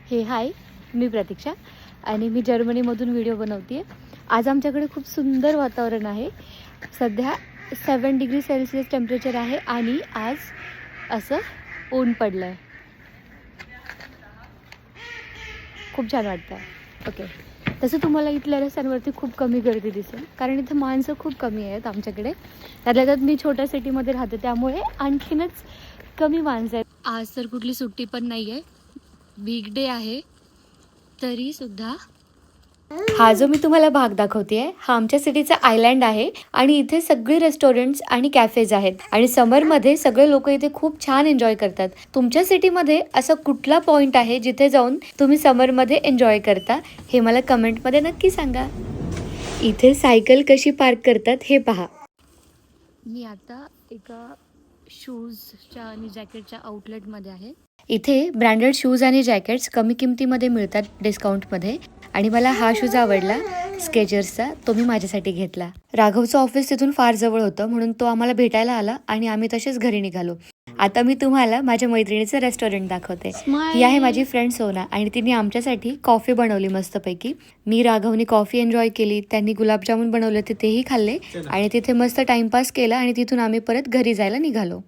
हे हाय, मी प्रतीक्षा आणि मी जर्मनीमधून व्हिडिओ बनवते आहे. आज आमच्याकडे खूप सुंदर वातावरण आहे. सध्या 7 डिग्री सेल्सिअस टेम्परेचर आहे आणि आज असं ऊन पडलं आहे. खूप छान वाटतं आहे. ओके, तसं तुम्हाला इथल्या रस्त्यांवरती खूप कमी गर्दी दिसेल, कारण इथे माणसं खूप कमी आहेत आमच्याकडे. त्यातल्या त्यात मी छोट्या सिटीमध्ये राहते, त्यामुळे आणखीनच कमी माणसं आहेत. आज तर कुठली सुट्टी पण नाही आहे, वीक डे आहे. तरी सुद्धा हा जो मी तुम्हाला भाग दाखवते आहे, हा आमच्या सिटीचा आयलँड आहे आणि इथे सगळे रेस्टॉरंट्स आणि कॅफेज आहेत आणि समरमध्ये सगळे लोक इथे खूप छान एन्जॉय करतात. तुमच्या सिटीमध्ये असा कुठला पॉइंट आहे जिथे जाऊन तुम्ही समरमध्ये एन्जॉय करता, हे मला कमेंटमध्ये नक्की सांगा. इथे सायकल कशी पार्क करतात हे पहा. मी आता एका शूजच्या आणि जॅकेटच्या आउटलेटमध्ये आहे. इथे ब्रँडेड शूज आणि जॅकेट्स कमी किमतीमध्ये मिळतात डिस्काउंटमध्ये आणि मला हा शूज आवडला स्केचर्सचा, तो मी माझ्यासाठी घेतला. राघवचं ऑफिस तिथून फार जवळ होतं, म्हणून तो आम्हाला भेटायला आला आणि आम्ही तसेच घरी निघालो. आता मी तुम्हाला माझ्या मैत्रिणीचं रेस्टॉरंट दाखवते. ही आहे माझी फ्रेंड सोना आणि तिने आमच्यासाठी कॉफी बनवली मस्तपैकी. मी राघवनी कॉफी एन्जॉय केली, त्यांनी गुलाबजामुन बनवले होते तेही खाल्ले आणि तिथे मस्त टाइमपास केला आणि तिथून आम्ही परत घरी जायला निघालो.